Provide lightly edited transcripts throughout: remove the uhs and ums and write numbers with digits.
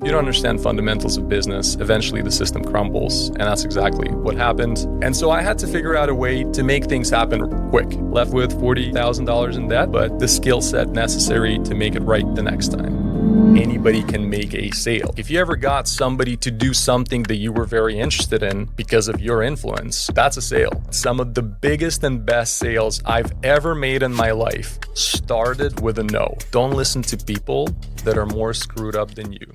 If you don't understand fundamentals of business, eventually the system crumbles. And that's exactly what happened. And so I had to figure out a way to make things happen quick. Left with $40,000 in debt, but the skill set necessary to make it right the next time. Anybody can make a sale. If you ever got somebody to do something that you were very interested in because of your influence, that's a sale. Some of the biggest and best sales I've ever made in my life started with a no. Don't listen to people that are more screwed up than you.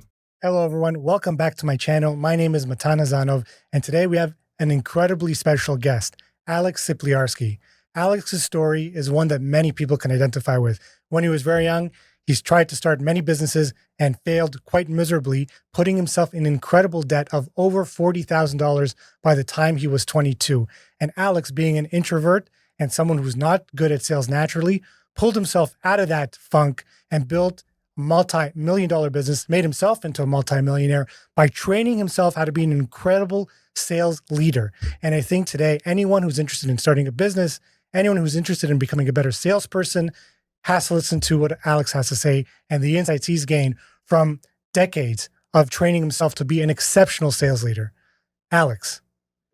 Hello, everyone. Welcome back to my channel. My name is Matan Azanov, and today we have an incredibly special guest, Alex Siplyarsky. Alex's story is one that many people can identify with. When he was very young, he's tried to start many businesses and failed quite miserably, putting himself in incredible debt of over $40,000 by the time he was 22. And Alex, being an introvert and someone who's not good at sales naturally, pulled himself out of that funk and built multi-million-dollar business, made himself into a multi-millionaire by training himself how to be an incredible sales leader. And I think today, anyone who's interested in starting a business, anyone who's interested in becoming a better salesperson has to listen to what Alex has to say and the insights he's gained from decades of training himself to be an exceptional sales leader. Alex,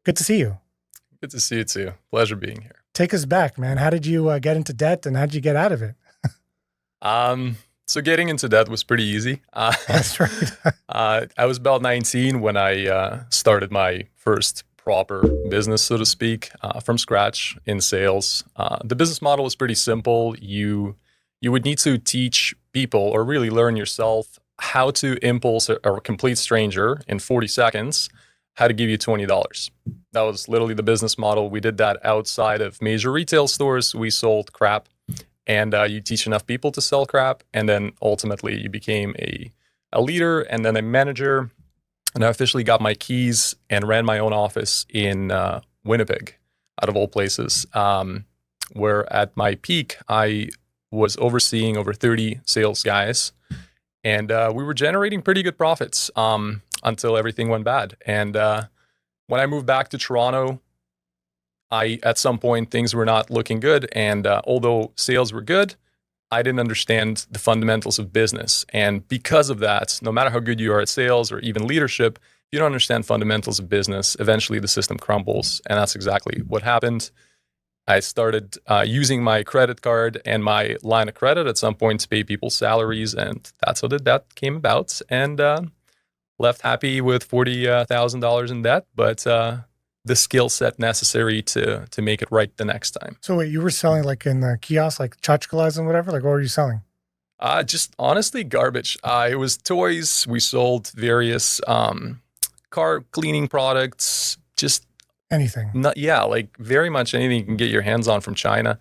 good to see you. Good to see you too. Pleasure being here. Take us back, man. How did you get into debt and how did you get out of it? So getting into debt was pretty easy. That's right. I was about 19 when I started my first proper business, so to speak, from scratch in sales. The business model was pretty simple. You would need to teach people or really learn yourself how to impulse a complete stranger in 40 seconds, how to give you $20. That was literally the business model. We did that outside of major retail stores. We sold crap. And you teach enough people to sell crap, and then ultimately you became a leader and then a manager. And I officially got my keys and ran my own office in Winnipeg, out of all places, where at my peak, I was overseeing over 30 sales guys. And we were generating pretty good profits until everything went bad. And when I moved back to Toronto, at some point, things were not looking good. And although sales were good, I didn't understand the fundamentals of business. And because of that, no matter how good you are at sales or even leadership, if you don't understand fundamentals of business, eventually the system crumbles. And that's exactly what happened. I started using my credit card and my line of credit at some point to pay people's salaries. And that's how the debt came about. And left happy with $40,000 in debt. But the skill set necessary to make it right the next time. So wait, you were selling like in the kiosk, like tchotchkes and whatever? Like what were you selling? Just honestly garbage. It was toys. We sold various car cleaning products, just anything. Like very much anything you can get your hands on from China.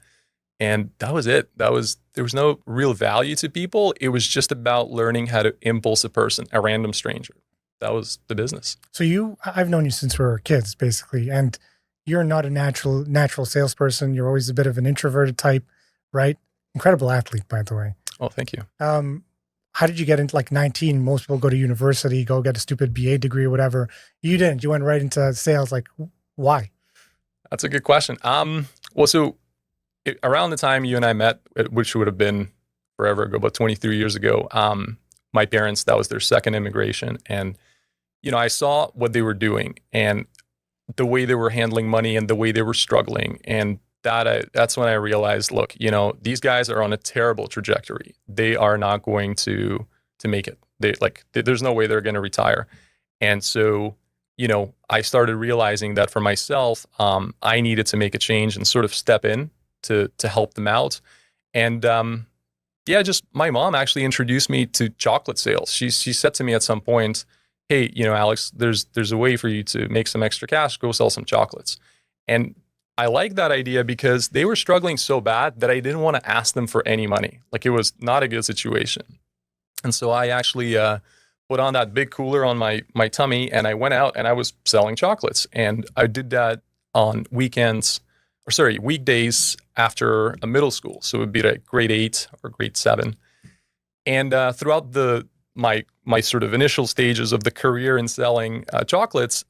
And that was it. There was no real value to people. It was just about learning how to impulse a person, a random stranger. That was the business. So I've known you since we were kids, basically, and you're not a natural salesperson. You're always a bit of an introverted type, right? Incredible athlete, by the way. Oh, thank you. How did you get into like 19? Most people go to university, go get a stupid BA degree or whatever. You didn't. You went right into sales. Like, why? That's a good question. Around the time you and I met, which would have been forever ago, about 23 years ago, my parents, that was their second immigration. And I saw what they were doing and the way they were handling money and the way they were struggling. And that's when I realized, look, these guys are on a terrible trajectory. They are not going to make it. There's no way they're going to retire. And so, I started realizing that for myself, I needed to make a change and sort of step in to help them out. And just my mom actually introduced me to chocolate sales. She said to me at some point, hey, Alex, there's a way for you to make some extra cash, go sell some chocolates. And I like that idea because they were struggling so bad that I didn't want to ask them for any money. Like it was not a good situation. And so I actually put on that big cooler on my tummy and I went out and I was selling chocolates. And I did that on weekdays after a middle school. So it would be like grade 8 or grade 7. And throughout my sort of initial stages of the career in selling chocolates,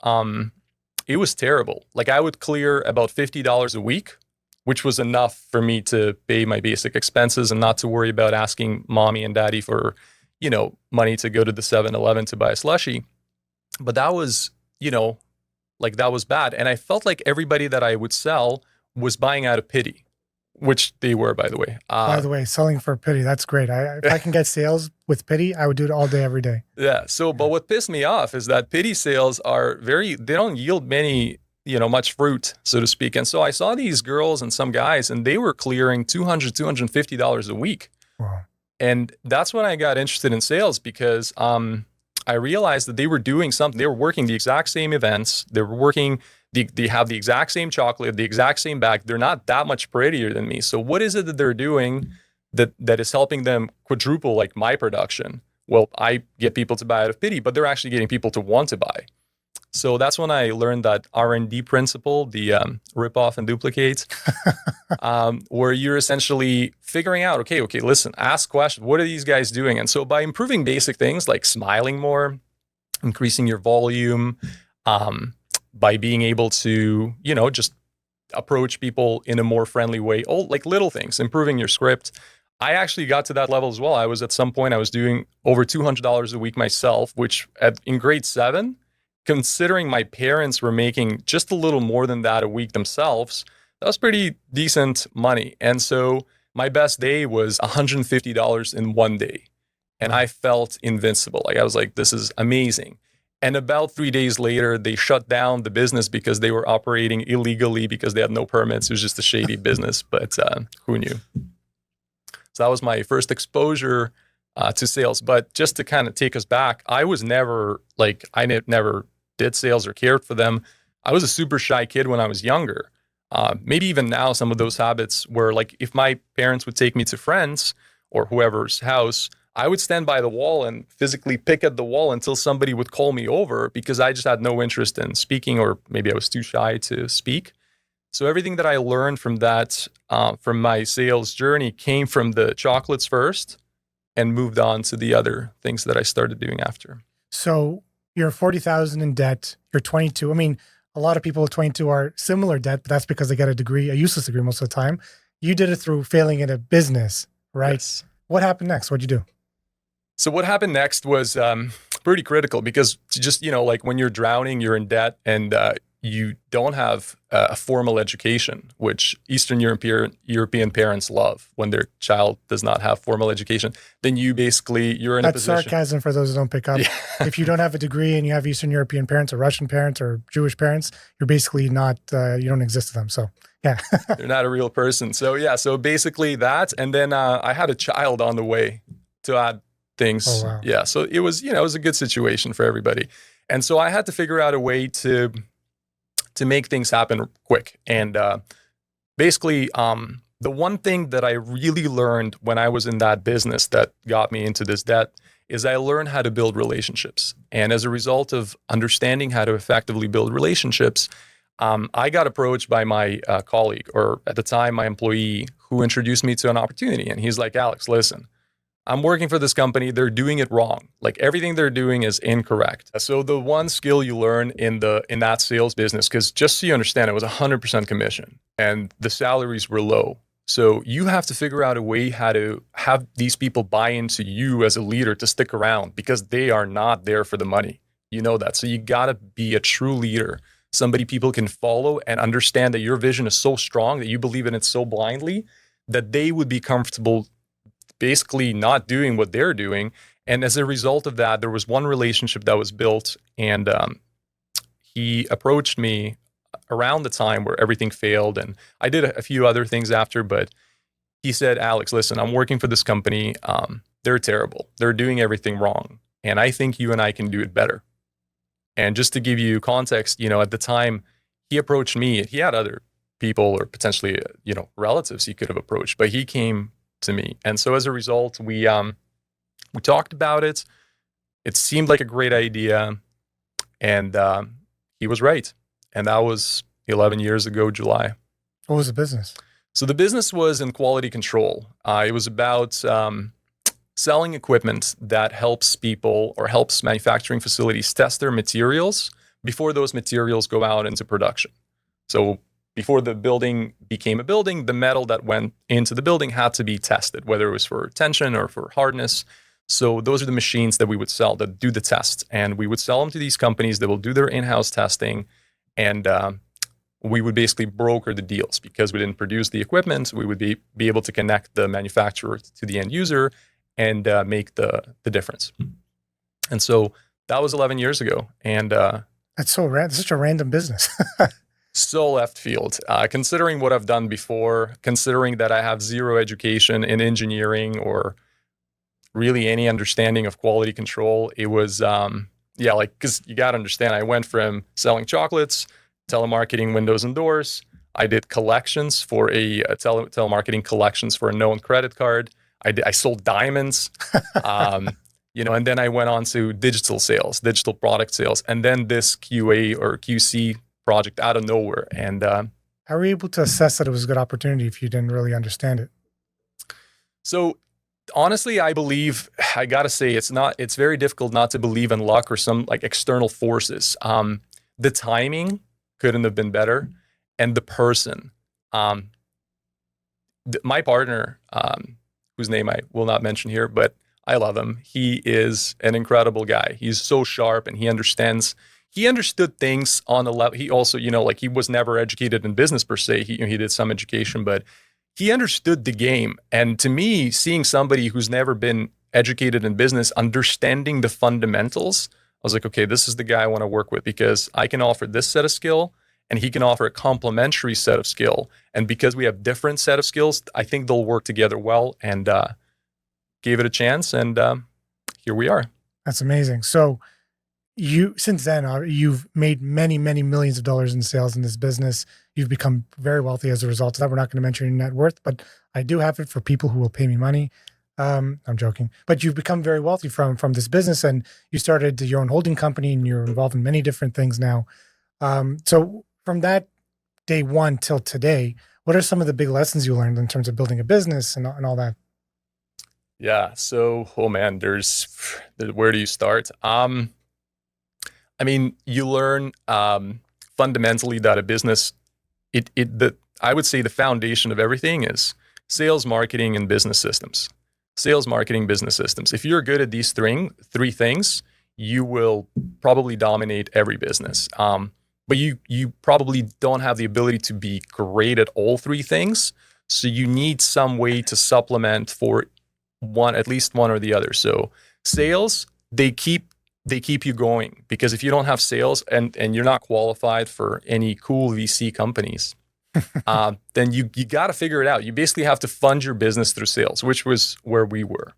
it was terrible. Like I would clear about $50 a week, which was enough for me to pay my basic expenses and not to worry about asking mommy and daddy for, money to go to the 7-Eleven to buy a slushie. But that was, like that was bad. And I felt like everybody that I would sell was buying out of pity, which they were, by the way. By the way, selling for pity, that's great. If I can get sales with pity, I would do it all day, every day. Yeah. So, but what pissed me off is that pity sales they don't yield much fruit, so to speak. And so I saw these girls and some guys, and they were clearing $200, $250 a week. Wow. And that's when I got interested in sales, because I realized that they were doing something. They were working the exact same events. They were working, they have the exact same chocolate, the exact same bag. They're not that much prettier than me. So what is it that they're doing that is helping them quadruple like my production? Well, I get people to buy out of pity, but they're actually getting people to want to buy. So that's when I learned that R&D principle, the rip off and duplicate, where you're essentially figuring out, okay, listen, ask questions. What are these guys doing? And so by improving basic things like smiling more, increasing your volume, by being able to, just approach people in a more friendly way, like little things, improving your script. I actually got to that level as well. I was at some point, I was doing over $200 a week myself, which in grade 7, considering my parents were making just a little more than that a week themselves, that was pretty decent money. And so my best day was $150 in one day. And I felt invincible. Like I was like, this is amazing. And about 3 days later, they shut down the business because they were operating illegally because they had no permits. It was just a shady business, but who knew? So that was my first exposure to sales. But just to kind of take us back, I was never never did sales or cared for them. I was a super shy kid when I was younger. Maybe even now, some of those habits were like, if my parents would take me to friends or whoever's house, I would stand by the wall and physically pick at the wall until somebody would call me over because I just had no interest in speaking, or maybe I was too shy to speak. So everything that I learned from that, from my sales journey, came from the chocolates first and moved on to the other things that I started doing after. So you're 40,000 in debt. You're 22. I mean, a lot of people at 22 are similar debt, but that's because they get a degree, a useless degree most of the time. You did it through failing in a business, right? Yes. What happened next? What'd you do? So what happened next was pretty critical because just, like when you're drowning, you're in debt and you don't have a formal education, which Eastern European parents love when their child does not have formal education. Then you're in a position. That's sarcasm for those who don't pick up. Yeah. If you don't have a degree and you have Eastern European parents or Russian parents or Jewish parents, you're basically not, you don't exist to them. So yeah. They're not a real person. So yeah, so basically that. And then I had a child on the way to add things. Oh, wow. Yeah. So it was, it was a good situation for everybody. And so I had to figure out a way to make things happen quick. And basically, the one thing that I really learned when I was in that business that got me into this debt is I learned how to build relationships. And as a result of understanding how to effectively build relationships, I got approached by my colleague, or at the time, my employee, who introduced me to an opportunity. And he's like, Alex, listen, I'm working for this company. They're doing it wrong. Like everything they're doing is incorrect. So the one skill you learn in that sales business, because just so you understand, it was 100% commission and the salaries were low. So you have to figure out a way how to have these people buy into you as a leader to stick around because they are not there for the money. You know that. So you got to be a true leader, somebody people can follow and understand that your vision is so strong that you believe in it so blindly that they would be comfortable basically not doing what they're doing. And as a result of that, there was one relationship that was built, and he approached me around the time where everything failed. And I did a few other things after, but he said, Alex, listen, I'm working for this company. They're terrible. They're doing everything wrong. And I think you and I can do it better. And just to give you context, at the time he approached me, he had other people or potentially, relatives he could have approached, but he came to me. And so as a result, we talked about it. It seemed like a great idea. And he was right. And that was 11 years ago, July. What was the business? So the business was in quality control. It was about selling equipment that helps people or helps manufacturing facilities test their materials before those materials go out into production. So before the building became a building, the metal that went into the building had to be tested, whether it was for tension or for hardness. So those are the machines that we would sell that do the tests, and we would sell them to these companies that will do their in-house testing, and we would basically broker the deals because we didn't produce the equipment. We would be able to connect the manufacturer to the end user and make the difference. And so that was 11 years ago, and That's so random. Such a random business. so left field. Considering what I've done before, considering that I have zero education in engineering or really any understanding of quality control, it was, because you got to understand, I went from selling chocolates, telemarketing windows and doors. I did collections for telemarketing collections for a known credit card. I sold diamonds, and then I went on to digital sales, digital product sales, and then this QA or QC project out of nowhere. And how were you able to assess that it was a good opportunity if you didn't really understand it? So honestly, I believe, I got to say, it's very difficult not to believe in luck or some like external forces. The timing couldn't have been better. And the person, my partner, whose name I will not mention here, but I love him. He is an incredible guy. He's so sharp and he understood things on a level. He also, he was never educated in business per se. He did some education, but he understood the game. And to me, seeing somebody who's never been educated in business, understanding the fundamentals, I was like, okay, this is the guy I want to work with because I can offer this set of skill and he can offer a complementary set of skill. And because we have different set of skills, I think they'll work together well, and gave it a chance. And here we are. That's amazing. So since then, you've made many, many millions of dollars in sales in this business. You've become very wealthy as a result of that. We're not going to mention your net worth, but I do have it for people who will pay me money. I'm joking, but you've become very wealthy from this business, and you started your own holding company, and you're involved in many different things now. So from that day one till today, what are some of the big lessons you learned in terms of building a business and all that? Yeah. So, where do you start? You learn fundamentally that a business, I would say the foundation of everything is sales, marketing, and business systems. Sales, marketing, business systems. If you're good at these three things, you will probably dominate every business. But you probably don't have the ability to be great at all three things. So you need some way to supplement for at least one or the other. So sales, they keep you going, because if you don't have sales and you're not qualified for any cool VC companies, then you got to figure it out. You basically have to fund your business through sales, which was where we were.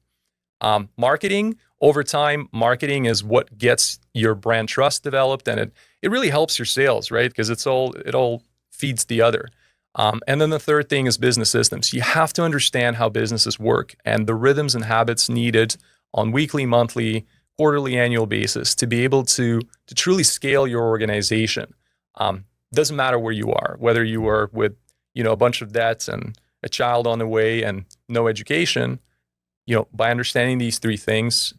Marketing, over time, marketing is what gets your brand trust developed, and it really helps your sales, right? Because it all feeds the other. And then the third thing is business systems. You have to understand how businesses work and the rhythms and habits needed on weekly, monthly, quarterly, annual basis to be able to truly scale your organization. Doesn't matter where you are, whether you are with a bunch of debts and a child on the way and no education. By understanding these three things,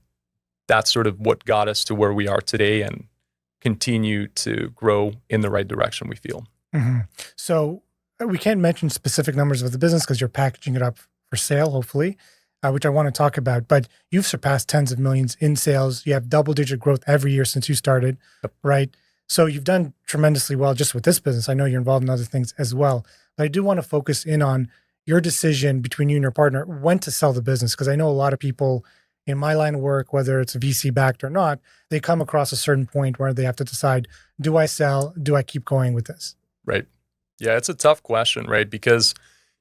that's sort of what got us to where we are today and continue to grow in the right direction, we feel. Mm-hmm. So we can't mention specific numbers of the business because you're packaging it up for sale, hopefully, which I want to talk about. But you've surpassed tens of millions in sales. You have double-digit growth every year since you started, right? So you've done tremendously well just with this business. I know you're involved in other things as well. But I do want to focus in on your decision between you and your partner when to sell the business, because I know a lot of people in my line of work, whether it's VC backed or not, they come across a certain point where they have to decide, do I sell? Do I keep going with this? Right. Yeah, it's a tough question, right? Because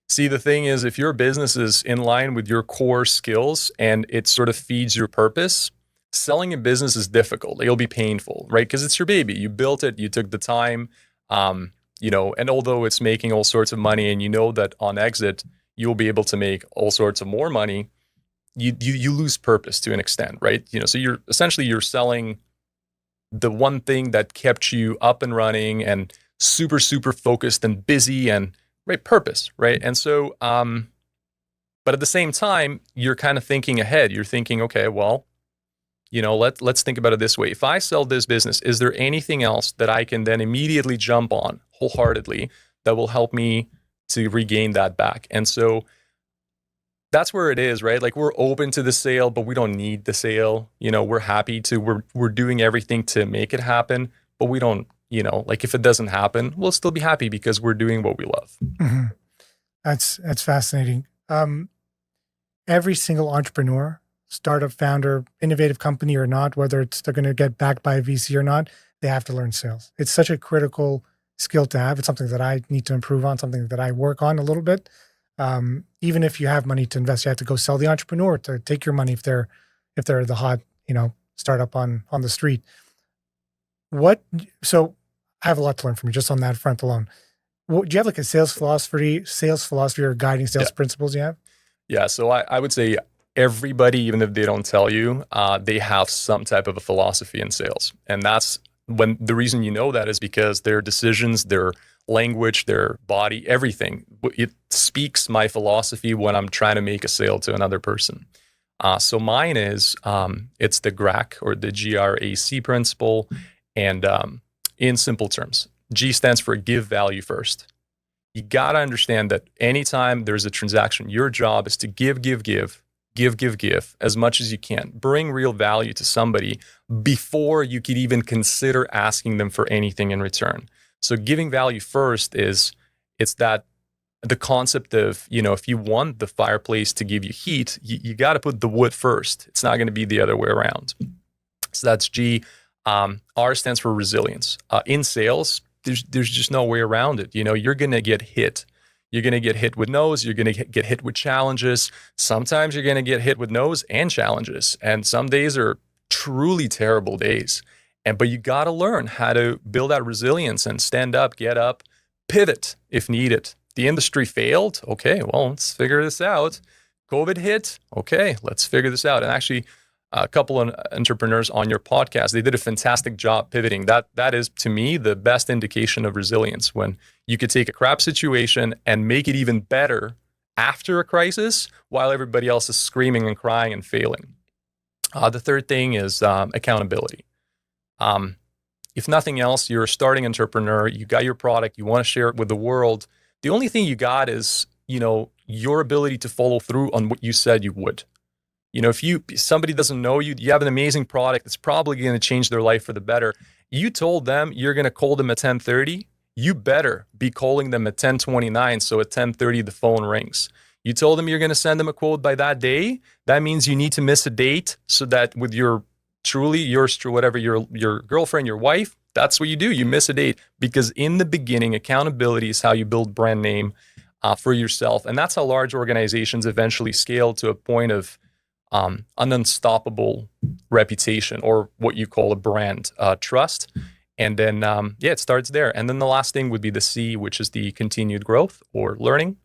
see, the thing is, if your business is in line with your core skills and it sort of feeds your purpose, selling a business is difficult. It'll be painful, right? Because it's your baby. You built it, you took the time, and although it's making all sorts of money and you know that on exit, you'll be able to make all sorts of more money, you lose purpose to an extent, right? So you're selling the one thing that kept you up and running and super, super focused and busy and right purpose, right? And so, but at the same time, you're kind of thinking ahead. You're thinking, okay, well, let's think about it this way. If I sell this business, is there anything else that I can then immediately jump on wholeheartedly that will help me to regain that back? And so that's where it is, right? Like we're open to the sale, but we don't need the sale. We're happy to, we're doing everything to make it happen, but we don't, like if it doesn't happen, we'll still be happy because we're doing what we love. Hmm. That's fascinating. Every single entrepreneur, startup founder, innovative company or not, whether they're going to get backed by a VC or not, they have to learn sales. It's such a critical skill to have. It's something that I need to improve on, something that I work on a little bit. Even if you have money to invest, you have to go sell the entrepreneur to take your money if they're the hot, startup on the street. So I have a lot to learn from you just on that front alone. Do you have like a sales philosophy or guiding sales principles you have? Yeah. So I would say everybody, even if they don't tell you, they have some type of a philosophy in sales. And that's when the reason you know that is because their decisions, their language, their body, everything, it speaks my philosophy when I'm trying to make a sale to another person. So mine is, it's the GRAC or the GRAC principle. And in simple terms, G stands for give value first. You got to understand that anytime there's a transaction, your job is to give as much as you can. Bring real value to somebody before you could even consider asking them for anything in return. So giving value first it's that the concept of, if you want the fireplace to give you heat, you got to put the wood first. It's not going to be the other way around. So that's G. R stands for resilience. In sales, there's just no way around it. You're going to get hit. You're going to get hit with no's. You're going to get hit with challenges. Sometimes you're going to get hit with no's and challenges. And some days are truly terrible days. But you got to learn how to build that resilience and stand up, get up, pivot if needed. The industry failed. Okay, well, let's figure this out. COVID hit. Okay, let's figure this out. And actually, a couple of entrepreneurs on your podcast, they did a fantastic job pivoting. That is, to me, the best indication of resilience, when you could take a crap situation and make it even better after a crisis while everybody else is screaming and crying and failing. The third thing is accountability. If nothing else, you're a starting entrepreneur, you got your product, you want to share it with the world. The only thing you got is, your ability to follow through on what you said you would. If somebody doesn't know you, you have an amazing product that's probably going to change their life for the better. You told them you're going to call them at 10:30. You better be calling them at 10:29. So at 10:30, the phone rings. You told them you're going to send them a quote by that day. That means you need to miss a date so that with your whatever, your girlfriend, your wife, that's what you do. You miss a date, because in the beginning, accountability is how you build brand name for yourself. And that's how large organizations eventually scale to a point of an unstoppable reputation, or what you call a brand trust. And then, it starts there. And then the last thing would be the C, which is the continued growth or learning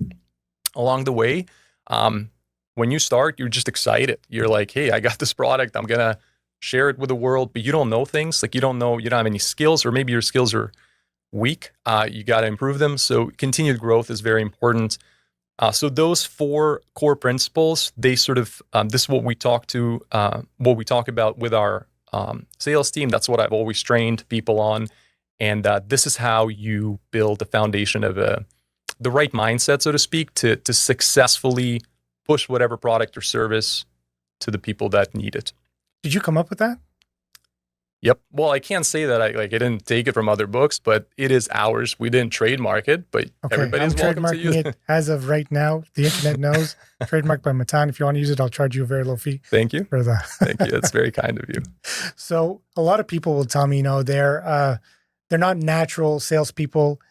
along the way. When you start, you're just excited. You're like, hey, I got this product. I'm going to share it with the world, but you don't know things. Like you don't have any skills, or maybe your skills are weak. You got to improve them. So continued growth is very important. So those four core principles, they sort of, this is what we talk about with our sales team. That's what I've always trained people on. And this is how you build the foundation of the right mindset, so to speak, to successfully push whatever product or service to the people that need it. Did you come up with that? Yep. Well, I can't say that I didn't take it from other books, but it is ours. We didn't trademark it, but everybody's welcome to use it. As of right now. The internet knows. Trademarked by Matan. If you want to use it, I'll charge you a very low fee. Thank you. For that. Thank you. That's very kind of you. So a lot of people will tell me, they're not natural salespeople.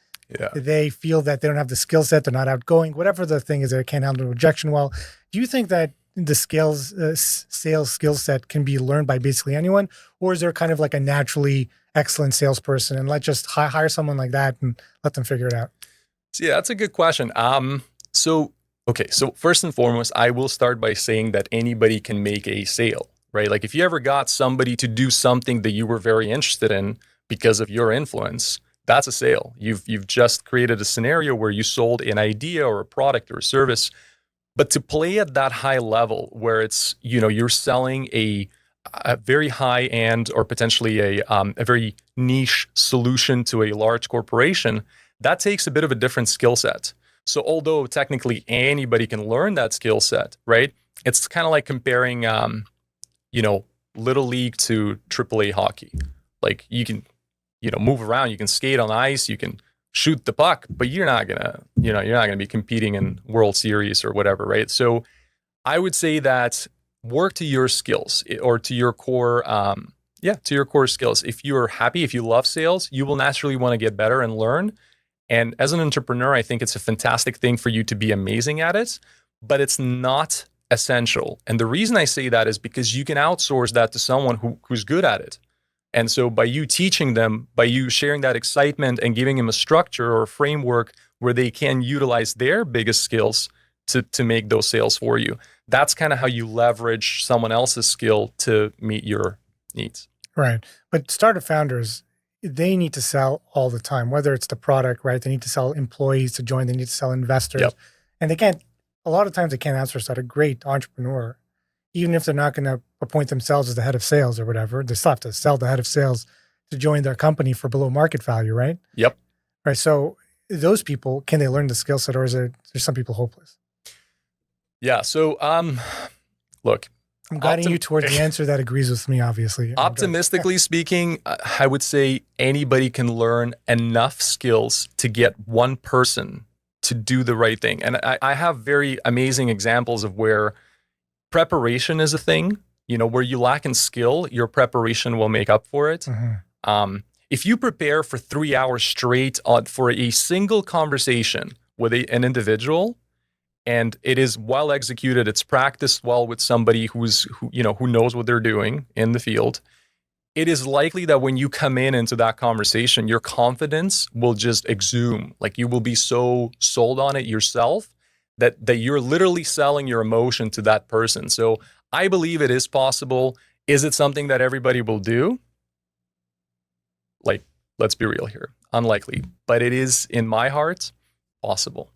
Yeah. They feel that they don't have the skill set. They're not outgoing. Whatever the thing is, they can't handle rejection well. Do you think that the sales skill set can be learned by basically anyone, or is there kind of like a naturally excellent salesperson, and let's just hire someone like that and let them figure it out? So, yeah, that's a good question. So first and foremost, I will start by saying that anybody can make a sale, right? Like if you ever got somebody to do something that you were very interested in because of your influence, that's a sale. You've just created a scenario where you sold an idea or a product or a service. But to play at that high level where it's, you're selling a very high end or potentially a very niche solution to a large corporation, that takes a bit of a different skill set. So although technically anybody can learn that skill set, right? It's kind of like comparing, little league to AAA hockey. Like you can, move around, you can skate on ice, you can shoot the puck, but you're not gonna be competing in World Series or whatever, right? So I would say that work to your skills or to your core, to your core skills. If you're happy, if you love sales, you will naturally want to get better and learn. And as an entrepreneur, I think it's a fantastic thing for you to be amazing at it, but it's not essential. And the reason I say that is because you can outsource that to someone who's good at it. And so by you teaching them, by you sharing that excitement and giving them a structure or a framework where they can utilize their biggest skills to make those sales for you, that's kind of how you leverage someone else's skill to meet your needs. Right. But startup founders, they need to sell all the time, whether it's the product, right? They need to sell employees to join, they need to sell investors. Yep. And a lot of times they can't outsource that. A great entrepreneur, even if they're not going to appoint themselves as the head of sales or whatever, they still have to sell the head of sales to join their company for below market value, right? Yep. Right. So those people, can they learn the skill set, or is there some people hopeless? Yeah. So, look, I'm guiding you towards the answer that agrees with me, obviously. Optimistically speaking, I would say anybody can learn enough skills to get one person to do the right thing. And I have very amazing examples of where preparation is a thing, where you lack in skill, your preparation will make up for it. Mm-hmm. If you prepare for 3 hours straight for a single conversation with an individual, and it is well executed, it's practiced well with somebody who knows what they're doing in the field, it is likely that when you come into that conversation, your confidence will just exude. Like you will be so sold on it yourself that you're literally selling your emotion to that person. So I believe it is possible. Is it something that everybody will do? Like, let's be real here. Unlikely. But it is, in my heart, possible.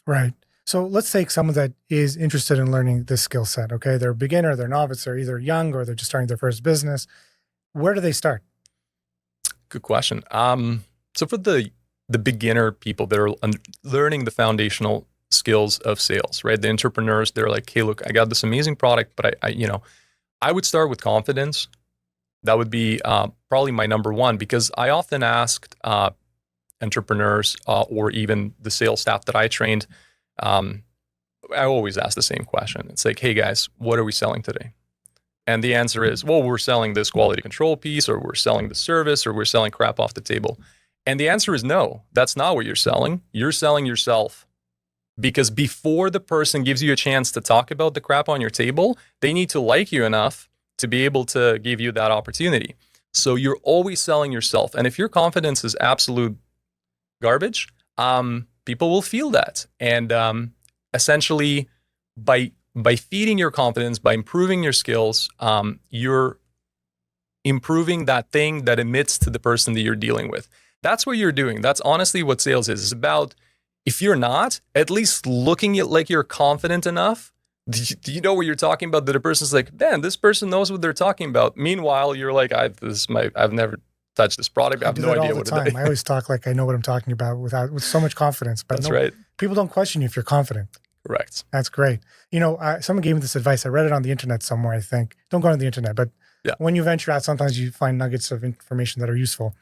Right. So let's take someone that is interested in learning this skill set. Okay. They're a beginner, they're novice, they're either young or they're just starting their first business. Where do they start? Good question. So for the beginner people that are learning the foundational skills of sales, right? The entrepreneurs, they're like, hey, look, I got this amazing product, but I would start with confidence. That would be probably my number one, because I often asked entrepreneurs or even the sales staff that I trained, I always ask the same question. It's like, hey guys, what are we selling today? And the answer is, well, we're selling this quality control piece, or we're selling the service, or we're selling crap off the table. And the answer is no, that's not what you're selling. You're selling yourself. Because before the person gives you a chance to talk about the crap on your table, they need to like you enough to be able to give you that opportunity. So you're always selling yourself. And if your confidence is absolute garbage, people will feel that. And essentially, by feeding your confidence, by improving your skills, you're improving that thing that emits to the person that you're dealing with. That's what you're doing. That's honestly what sales is. It's about, if you're not, at least looking at like you're confident enough. Do you know what you're talking about? That a person's like, man, this person knows what they're talking about. Meanwhile, you're like, I've never touched this product. I have no idea what it is. I always talk like I know what I'm talking about with so much confidence. But that's right. People don't question you if you're confident. Correct. That's great. Someone gave me this advice. I read it on the internet somewhere, I think. Don't go on the internet, but when you venture out, sometimes you find nuggets of information that are useful.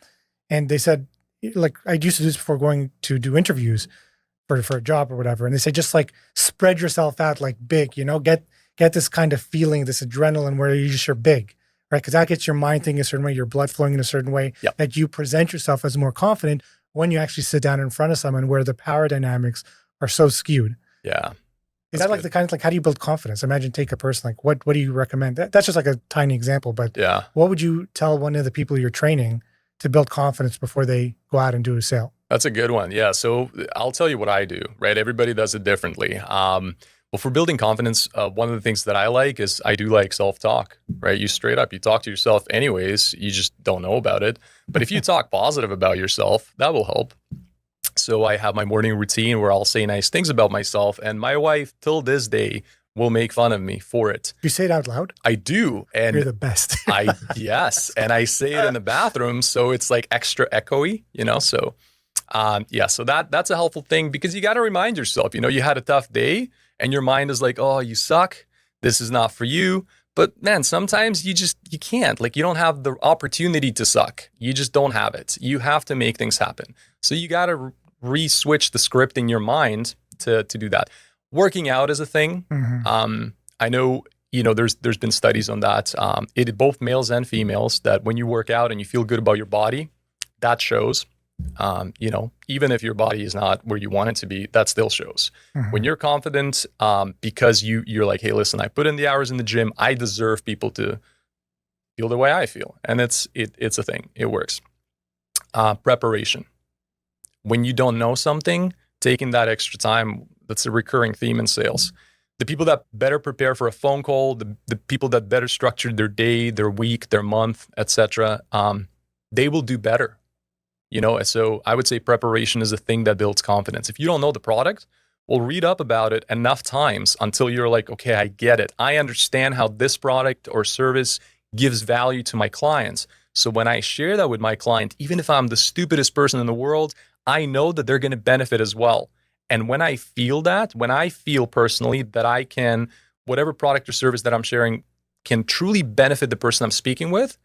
And they said, like, I used to do this before going to do interviews for a job or whatever. And they say, just like spread yourself out like big, get this kind of feeling, this adrenaline where you're big, right? Because that gets your mind thinking a certain way, your blood flowing in a certain way, that you present yourself as more confident when you actually sit down in front of someone where the power dynamics are so skewed. Yeah. Is that like the kind of, like, how do you build confidence? Imagine take a person, like, what do you recommend? That's just like a tiny example, but what would you tell one of the people you're training to build confidence before they go out and do a sale? That's a good one. Yeah. So I'll tell you what I do, right? Everybody does it differently. Well, for building confidence, one of the things that I like is I do like self-talk, right? You straight up, you talk to yourself anyways, you just don't know about it. But if you talk positive about yourself, that will help. So I have my morning routine where I'll say nice things about myself, and my wife till this day will make fun of me for it. You say it out loud? I do. And you're the best. Yes. And I say it in the bathroom, so it's like extra echoey, so Yeah, so that's a helpful thing because you got to remind yourself, you had a tough day and your mind is like, oh, you suck. This is not for you. But man, sometimes you can't. Like, you don't have the opportunity to suck. You just don't have it. You have to make things happen. So you got to re-switch the script in your mind to do that. Working out is a thing. I know, there's been studies on that. Both males and females, that when you work out and you feel good about your body, that shows. Even if your body is not where you want it to be, that still shows. When you're confident, because you're like, hey, listen, I put in the hours in the gym. I deserve people to feel the way I feel. And it's a thing. It works. Preparation. When you don't know something, taking that extra time, that's a recurring theme in sales. The people that better prepare for a phone call, the people that better structure their day, their week, their month, etc., they will do better. So I would say preparation is a thing that builds confidence. If you don't know the product, well, read up about it enough times until you're like, okay, I get it. I understand how this product or service gives value to my clients. So when I share that with my client, even if I'm the stupidest person in the world, I know that they're going to benefit as well. And when I feel personally that I can, whatever product or service that I'm sharing can truly benefit the person I'm speaking with,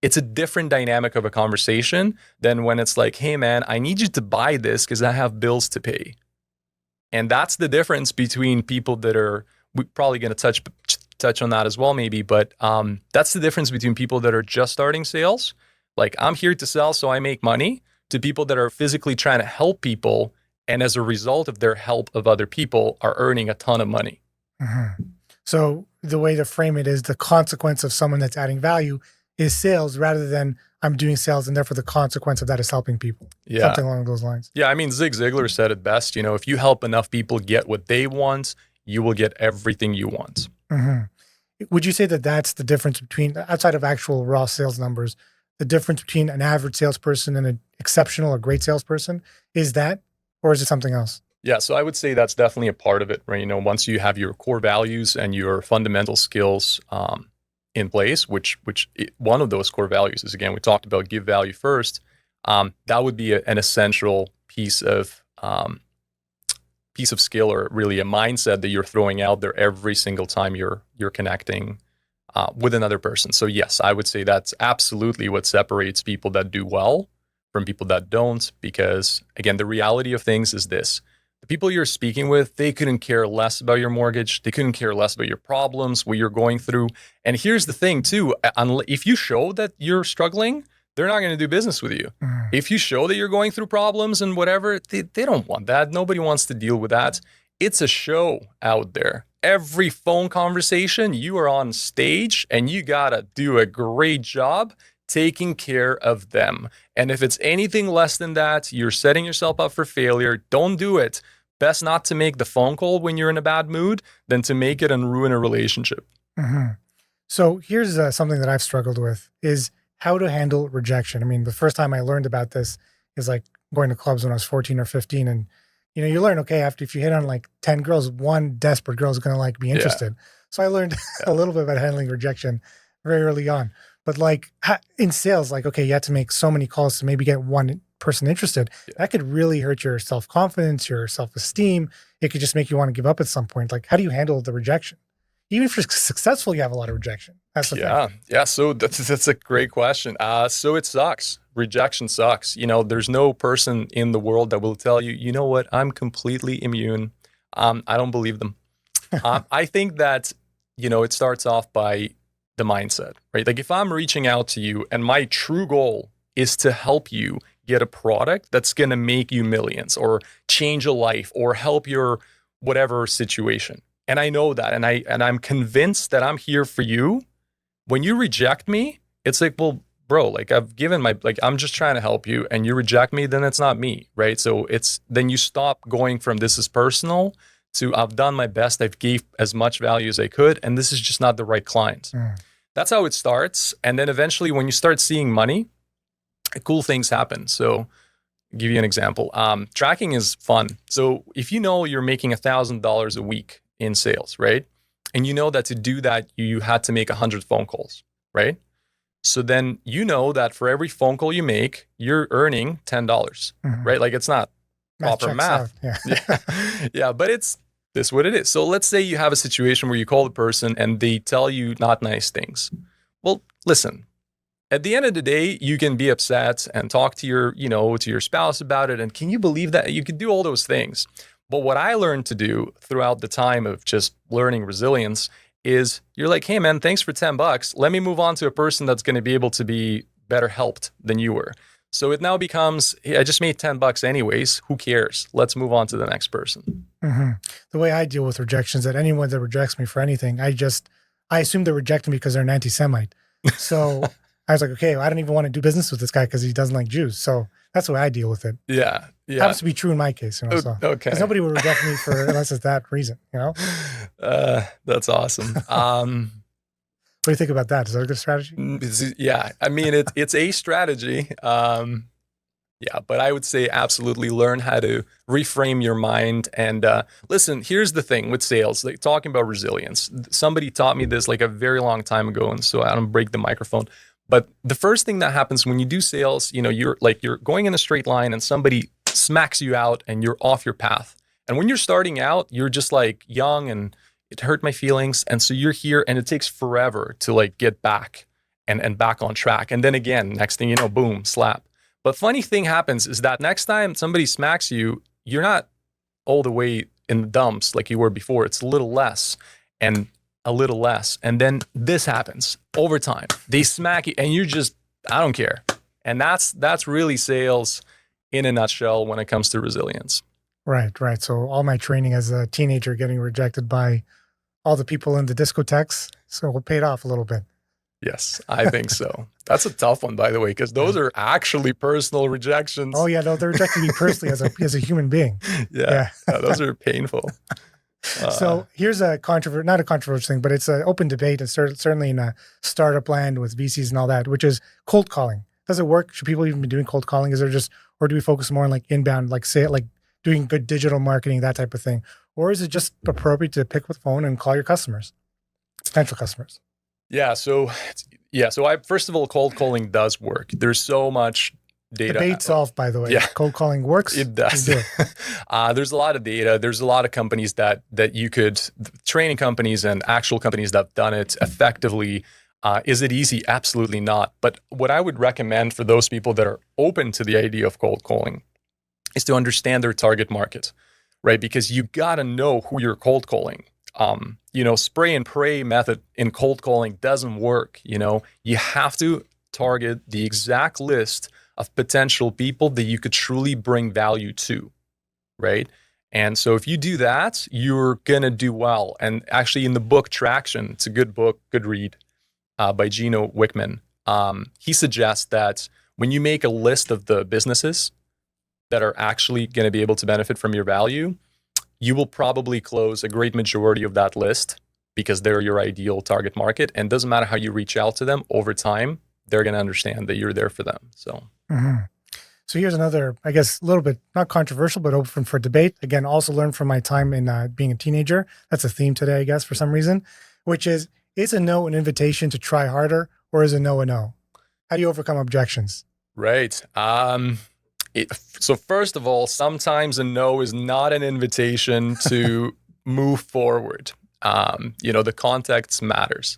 it's a different dynamic of a conversation than when it's like, hey man, I need you to buy this because I have bills to pay. And that's the difference between people that we're probably going to touch on that as well maybe, but that's the difference between people that are just starting sales, like I'm here to sell so I make money, to people that are physically trying to help people and as a result of their help of other people are earning a ton of money. So the way to frame it is the consequence of someone that's adding value is sales rather than I'm doing sales and therefore the consequence of that is helping people. Yeah. Something along those lines. Yeah. I mean, Zig Ziglar said it best, if you help enough people get what they want, you will get everything you want. Would you say that that's the difference between, outside of actual raw sales numbers, the difference between an average salesperson and an exceptional or great salesperson is that, or is it something else? Yeah, so I would say that's definitely a part of it, right? Once you have your core values and your fundamental skills in place, one of those core values is, again, we talked about give value first. That would be an essential piece of skill, or really a mindset that you're throwing out there every single time you're connecting with another person. So yes, I would say that's absolutely what separates people that do well from people that don't, because again, the reality of things is this. The people you're speaking with, they couldn't care less about your mortgage. They couldn't care less about your problems, what you're going through. And here's the thing too, if you show that you're struggling, they're not going to do business with you. If you show that you're going through problems and whatever, they don't want that. Nobody wants to deal with that. It's a show out there. Every phone conversation, you are on stage and you got to do a great job taking care of them. And if it's anything less than that, you're setting yourself up for failure. Don't do it. Best not to make the phone call when you're in a bad mood than to make it and ruin a relationship. So here's something that I've struggled with is how to handle rejection. I mean, the first time I learned about this is like going to clubs when I was 14 or 15. And, you learn, okay, if you hit on like 10 girls, one desperate girl is going to be interested. So I learned a little bit about handling rejection very early on. But in sales, okay, you have to make so many calls to maybe get one person interested. That could really hurt your self-confidence, your self-esteem. It could just make you want to give up at some point. How do you handle the rejection? Even if you're successful, you have a lot of rejection. That's the thing. Yeah. So that's a great question. So it sucks. Rejection sucks. There's no person in the world that will tell you, you know what, I'm completely immune. I don't believe them. I think that, it starts off by the mindset, right? If I'm reaching out to you and my true goal is to help you get a product that's going to make you millions or change a life or help your whatever situation. And I know that, and I'm convinced that I'm here for you. When you reject me, it's like, well, bro, I've given I'm just trying to help you, and you reject me, then it's not me, right? So then you stop going from this is personal to I've done my best, I've gave as much value as I could, and this is just not the right client. That's how it starts. And then eventually when you start seeing money, cool things happen. So I'll give you an example. Tracking is fun. So if you're making $1,000 a week in sales, right? And you know that to do that, you had to make 100 phone calls, right? So then you know that for every phone call you make, you're earning $10, right? Like it's not proper math. Yeah. Yeah, but it's this what it is. So let's say you have a situation where you call the person and they tell you not nice things. Well, listen, at the end of the day, you can be upset and talk to your, to your spouse about it. And can you believe that you can do all those things? But what I learned to do throughout the time of just learning resilience is you're like, hey man, thanks for $10. Let me move on to a person that's going to be able to be better helped than you were. So it now becomes, hey, I just made $10 anyways. Who cares? Let's move on to the next person. The way I deal with rejections, that anyone that rejects me for anything, I assume they're rejecting me because they're an anti-Semite. So I was like, okay, well, I don't even want to do business with this guy because he doesn't like Jews. So that's the way I deal with it. Yeah. Happens to be true in my case, So. Okay. Because nobody would reject me unless it's that reason, That's awesome. What do you think about that? Is that a good strategy? Yeah, I mean, it's a strategy. Yeah, but I would say absolutely learn how to reframe your mind. And listen, here's the thing with sales, like talking about resilience. Somebody taught me this like a very long time ago, and so I don't break the microphone. But the first thing that happens when you do sales, you're going in a straight line and somebody smacks you out and you're off your path. And when you're starting out, you're just like young and it hurt my feelings. And so you're here and it takes forever to like get back and back on track. And then again, next thing you know, boom, slap. But funny thing happens is that next time somebody smacks you, you're not all the way in the dumps like you were before. It's a little less and a little less. And then this happens over time. They smack you and you just, I don't care. And that's really sales in a nutshell when it comes to resilience. Right. So all my training as a teenager getting rejected by all the people in the discotheques, so it paid off a little bit. Yes, I think so. That's a tough one, by the way, because those are actually personal rejections. Oh yeah, no, they're rejecting me personally as a human being. Yeah, those are painful. So here's not a controversial thing, but it's an open debate, and certainly in a startup land with VCs and all that, which is cold calling. Does it work? Should people even be doing cold calling? Or do we focus more on like inbound, like doing good digital marketing, that type of thing? Or is it just appropriate to pick up the phone and call your customers, potential customers? Yeah. So first of all, cold calling does work. There's so much data. Debate solved, by the way. Yeah. Cold calling works. It does. There's a lot of data. There's a lot of companies that you could, training companies and actual companies that have done it effectively. Is it easy? Absolutely not. But what I would recommend for those people that are open to the idea of cold calling is to understand their target market, right? Because you got to know who you're cold calling. Spray and pray method in cold calling doesn't work. You have to target the exact list of potential people that you could truly bring value to, right? And so if you do that, you're going to do well. And actually in the book Traction, it's a good book, good read by Gino Wickman. He suggests that when you make a list of the businesses that are actually going to be able to benefit from your value, you will probably close a great majority of that list because they're your ideal target market. And it doesn't matter how you reach out to them over time, they're going to understand that you're there for them. So, So here's another, I guess, a little bit, not controversial, but open for debate. Again, also learned from my time in being a teenager. That's a theme today, I guess, for some reason, which is a no an invitation to try harder, or is a no a no? How do you overcome objections? Right. So first of all, sometimes a no is not an invitation to move forward. The context matters.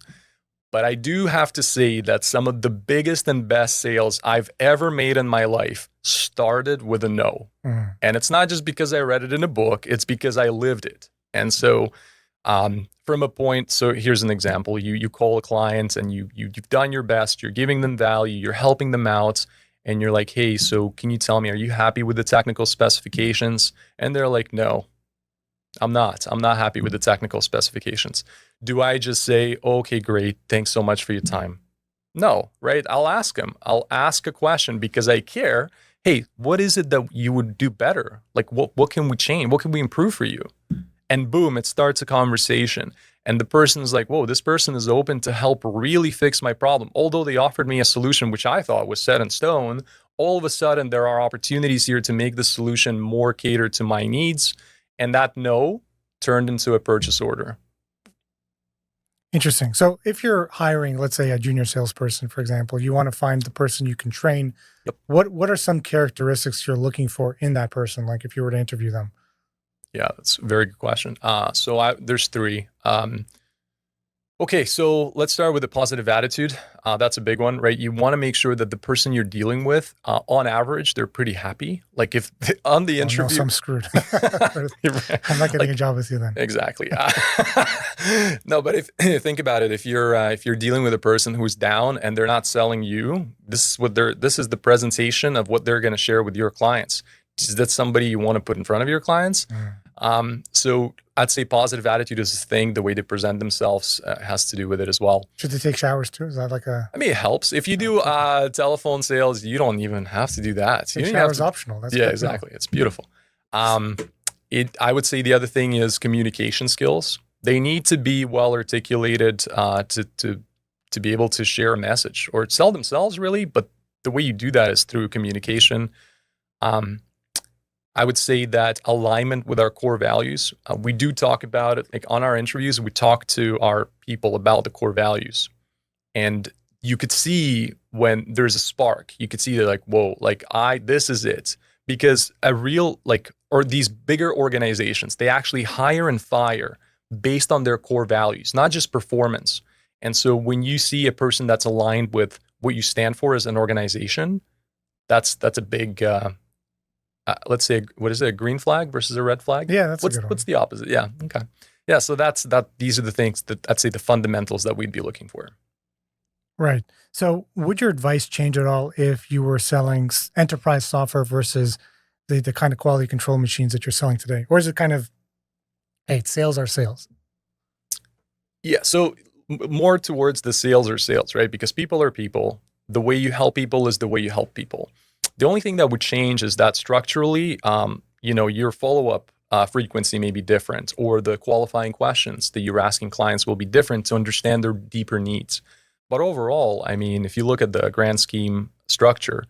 But I do have to say that some of the biggest and best sales I've ever made in my life started with a no. And it's not just because I read it in a book, it's because I lived it. And so from a point, so here's an example. You call a client and you've done your best, you're giving them value, you're helping them out. And you're like, hey, so can you tell me, are you happy with the technical specifications? And they're like, no, I'm not happy with the technical specifications. Do I just say, okay, great, thanks so much for your time? No, right? I'll ask them. I'll ask a question because I care. Hey, what is it that you would do better? Like, what can we change? What can we improve for you? And boom, it starts a conversation. And the person's like, whoa, this person is open to help really fix my problem. Although they offered me a solution, which I thought was set in stone, all of a sudden there are opportunities here to make the solution more catered to my needs. And that no turned into a purchase order. Interesting. So if you're hiring, let's say a junior salesperson, for example, you want to find the person you can train. Yep. What are some characteristics you're looking for in that person? Like if you were to interview them? Yeah, that's a very good question. There's three. Okay, so let's start with a positive attitude. That's a big one, right? You want to make sure that the person you're dealing with, on average, they're pretty happy. Like if on the interview, no, so I'm screwed. Right. I'm not getting a job with you then. Exactly. No, but if think about it, if you're dealing with a person who's down and they're not selling you, this is the presentation of what they're going to share with your clients. Is that somebody you want to put in front of your clients? So I'd say positive attitude is a thing. The way they present themselves has to do with it as well. Should they take showers too? Is that like a? I mean, it helps. If you do telephone sales, you don't even have to do that. Take showers optional. That's yeah, exactly. It's beautiful. I would say the other thing is communication skills. They need to be well articulated to be able to share a message or sell themselves, really. But the way you do that is through communication. I would say that alignment with our core values. We do talk about it, like on our interviews, we talk to our people about the core values. And you could see when there's a spark, you could see they're like, whoa, like this is it. Because or these bigger organizations, they actually hire and fire based on their core values, not just performance. And so when you see a person that's aligned with what you stand for as an organization, that's a big, let's say, what is it, a green flag versus a red flag? Yeah, that's a good one. What's the opposite? Yeah, okay. Yeah, so these are the things that I'd say the fundamentals that we'd be looking for. Right. So would your advice change at all if you were selling enterprise software versus the kind of quality control machines that you're selling today? Or is it kind of, hey, sales are sales? Yeah, so more towards the sales are sales, right? Because people are people. The way you help people is the way you help people. The only thing that would change is that structurally, your follow-up frequency may be different, or the qualifying questions that you're asking clients will be different to understand their deeper needs. But overall, I mean, if you look at the grand scheme structure,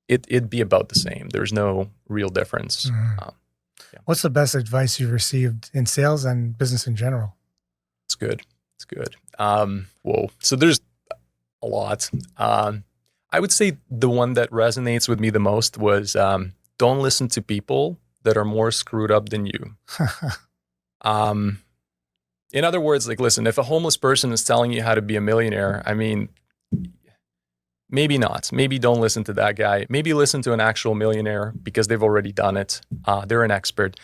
it'd be about the same. There's no real difference. Yeah. What's the best advice you've received in sales and business in general? It's good. Whoa. So there's a lot. I would say the one that resonates with me the most was don't listen to people that are more screwed up than you. In other words, like, listen, if a homeless person is telling you how to be a millionaire, I mean, maybe not. Maybe don't listen to that guy. Maybe listen to an actual millionaire because they've already done it. They're an expert.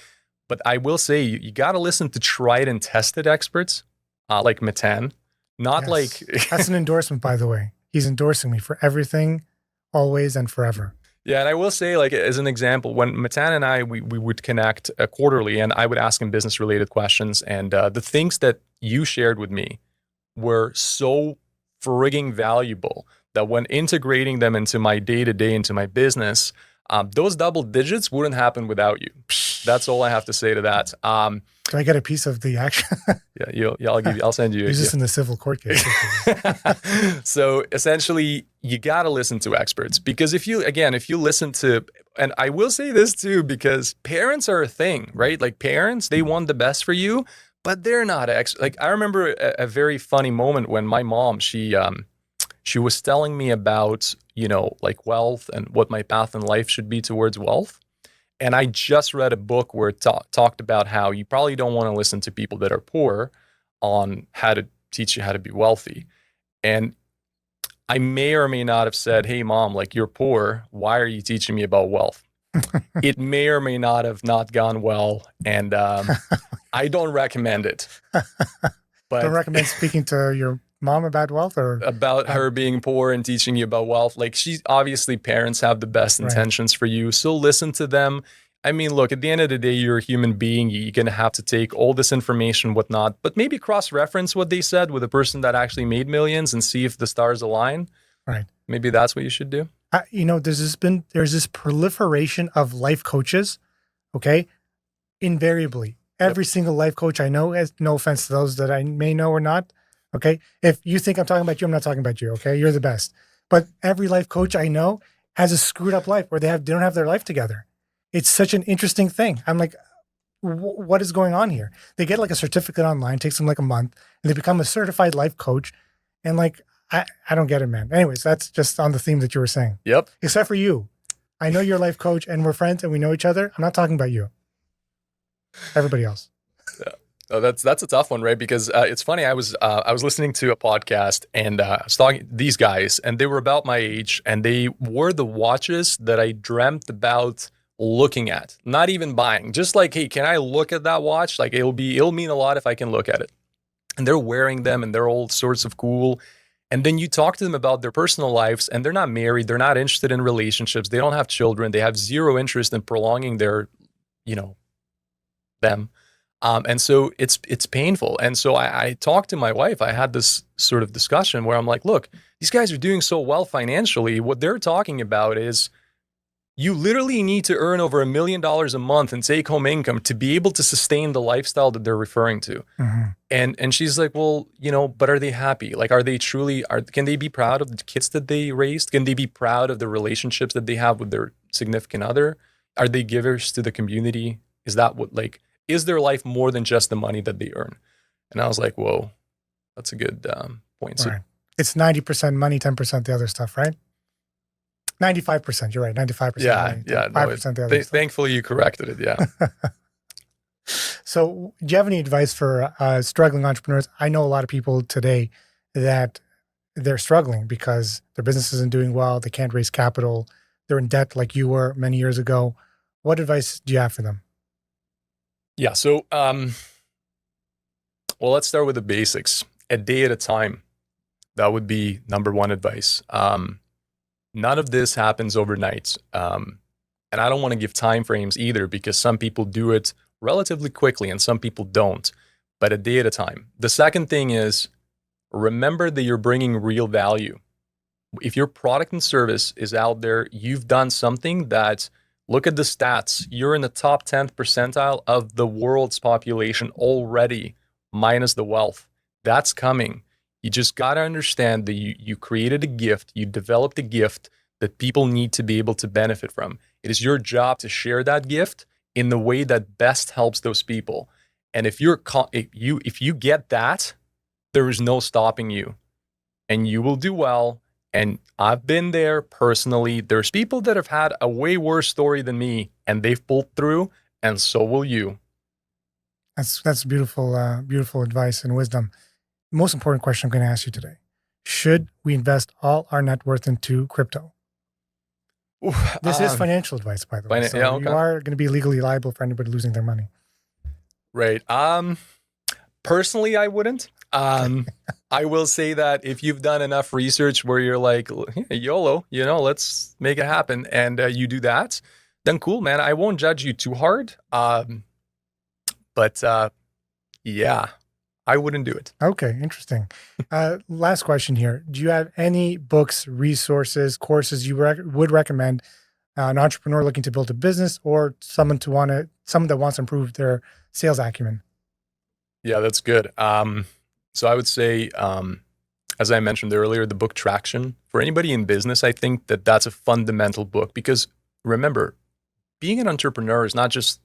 But I will say you got to listen to tried and tested experts like Matan. Not like... That's an endorsement, by the way. He's endorsing me for everything, always and forever. Yeah, and I will say, like, as an example, when Matan and I, we would connect quarterly, and I would ask him business-related questions, and the things that you shared with me were so frigging valuable that when integrating them into my day-to-day, into my business, those double digits wouldn't happen without you. That's all I have to say to that. Do I get a piece of the action? I'll send you. He's just in the civil court case. So essentially, you got to listen to experts, because if you listen to, and I will say this too, because parents are a thing, right? Like, parents, they want the best for you, but they're not like, I remember a very funny moment when my mom, she was telling me about, like, wealth and what my path in life should be towards wealth. And I just read a book where it talked about how you probably don't want to listen to people that are poor on how to teach you how to be wealthy. And I may or may not have said, hey, Mom, like, you're poor. Why are you teaching me about wealth? It may or may not have not gone well. And I don't recommend it. But don't recommend speaking to your mom about wealth, or about her being poor and teaching you about wealth. Like, she's obviously, parents have the best intentions for you. So listen to them. I mean, look, at the end of the day, you're a human being. You're going to have to take all this information, whatnot, but maybe cross-reference what they said with a person that actually made millions and see if the stars align. Right. Maybe that's what you should do. There's this proliferation of life coaches. Okay. Invariably, every single life coach I know, has no offense to those that I may know or not. Okay. If you think I'm talking about you, I'm not talking about you. Okay. You're the best. But every life coach I know has a screwed up life where they don't have their life together. It's such an interesting thing. I'm like, what is going on here? They get like a certificate online, takes them like a month, and they become a certified life coach. And like, I don't get it, man. Anyways, that's just on the theme that you were saying. Yep. Except for you. I know you're a life coach and we're friends and we know each other. I'm not talking about you. Everybody else. Yeah. Oh, that's a tough one, right? Because it's funny. I was listening to a podcast and I was talking to these guys, and they were about my age, and they wore the watches that I dreamt about looking at, not even buying. Just like, hey, can I look at that watch? Like it'll mean a lot if I can look at it. And they're wearing them, and they're all sorts of cool. And then you talk to them about their personal lives, and they're not married. They're not interested in relationships. They don't have children. They have zero interest in prolonging their, them. And so it's painful. And so I talked to my wife. I had this sort of discussion where I'm like, look, these guys are doing so well financially. What they're talking about is you literally need to earn over $1 million a month in take home income to be able to sustain the lifestyle that they're referring to. Mm-hmm. And she's like, well, but are they happy? Like, are they truly, can they be proud of the kids that they raised? Can they be proud of the relationships that they have with their significant other? Are they givers to the community? Is that is their life more than just the money that they earn? And I was like, whoa, that's a good point. So, right. It's 90% money, 10% the other stuff, right? 95%. You're right. 95%. Yeah. Money, Yeah. 5% the other stuff. Thankfully, you corrected it. Yeah. So do you have any advice for struggling entrepreneurs? I know a lot of people today that they're struggling because their business isn't doing well. They can't raise capital. They're in debt like you were many years ago. What advice do you have for them? Yeah. So, well, let's start with the basics. A day at a time. That would be number one advice. None of this happens overnight. And I don't want to give time frames either, because some people do it relatively quickly and some people don't, but a day at a time. The second thing is, remember that you're bringing real value. If your product and service is out there, you've done something that, look at the stats, you're in the top 10th percentile of the world's population already, minus the wealth. That's coming. You just got to understand that you created a gift, you developed a gift that people need to be able to benefit from. It is your job to share that gift in the way that best helps those people. And if you get that, there is no stopping you, and you will do well. And I've been there personally. There's people that have had a way worse story than me, and they've pulled through, and so will you. That's beautiful, beautiful advice and wisdom. The most important question I'm going to ask you today: should we invest all our net worth into crypto? This is financial advice, by the way. So okay. You are going to be legally liable for anybody losing their money. Right. Personally, I wouldn't. I will say that if you've done enough research where you're like, YOLO, let's make it happen, and you do that, then cool, man. I won't judge you too hard. But yeah, I wouldn't do it. Okay, interesting. Last question here. Do you have any books, resources, courses you would recommend an entrepreneur looking to build a business, or someone that wants to improve their sales acumen? Yeah, that's good. So I would say, as I mentioned earlier, the book Traction. For anybody in business, I think that's a fundamental book, because remember, being an entrepreneur is not just,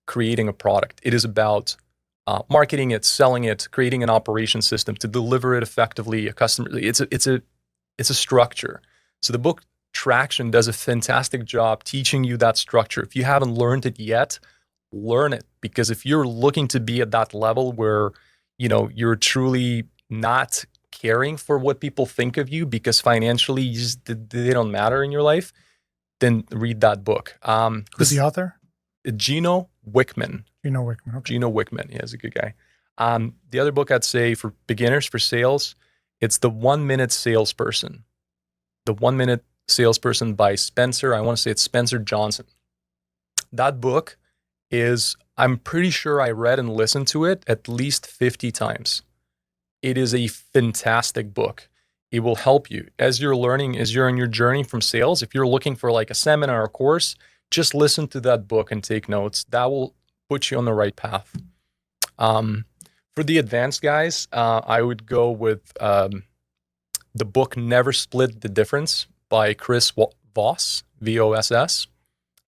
creating a product. It is about marketing it, selling it, creating an operation system to deliver it effectively. A customer, it's a structure. So the book Traction does a fantastic job teaching you that structure. If you haven't learned it yet, learn it, because if you're looking to be at that level where you're truly not caring for what people think of you because financially they don't matter in your life, then read that book. Who's the author? Gino Wickman. Gino Wickman. Okay. Gino Wickman. Yeah, he's a good guy. The other book I'd say for beginners, for sales, it's The 1 Minute Salesperson. The 1 Minute Salesperson by Spencer. I want to say it's Spencer Johnson. That book is, I'm pretty sure I read and listened to it at least 50 times. It is a fantastic book. It will help you as you're learning, as you're on your journey from sales. If you're looking for like a seminar or course, just listen to that book and take notes. That will put you on the right path. For the advanced guys, I would go with the book Never Split the Difference by Chris Voss, V-O-S-S.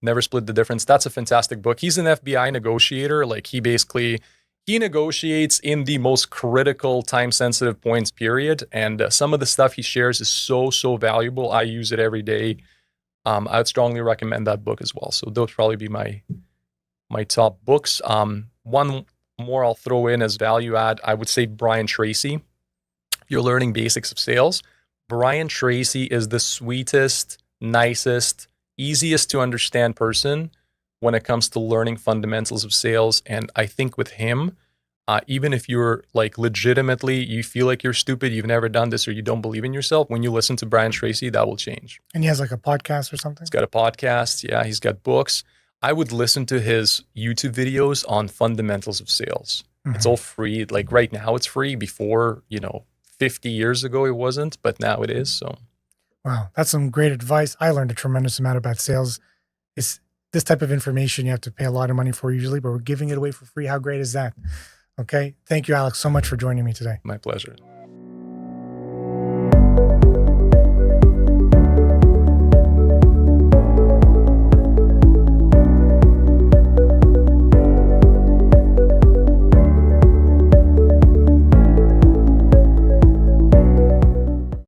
Never Split the Difference. That's a fantastic book. He's an FBI negotiator. Like he negotiates in the most critical time-sensitive points, period. And some of the stuff he shares is so valuable. I use it every day. I would strongly recommend that book as well. So those probably be my top books. One more I'll throw in as value add. I would say Brian Tracy. You're learning basics of sales. Brian Tracy is the sweetest, nicest, easiest to understand person when it comes to learning fundamentals of sales. And I think with him, even if you're like legitimately, you feel like you're stupid, you've never done this, or you don't believe in yourself, when you listen to Brian Tracy, that will change. And he has like a podcast or something? He's got a podcast. Yeah, he's got books. I would listen to his YouTube videos on fundamentals of sales. Mm-hmm. It's all free. Like right now it's free. Before, 50 years ago it wasn't, but now it is. So, wow, that's some great advice. I learned a tremendous amount about sales. It's this type of information you have to pay a lot of money for usually, but we're giving it away for free. How great is that? Okay. Thank you, Alex, so much for joining me today. My pleasure.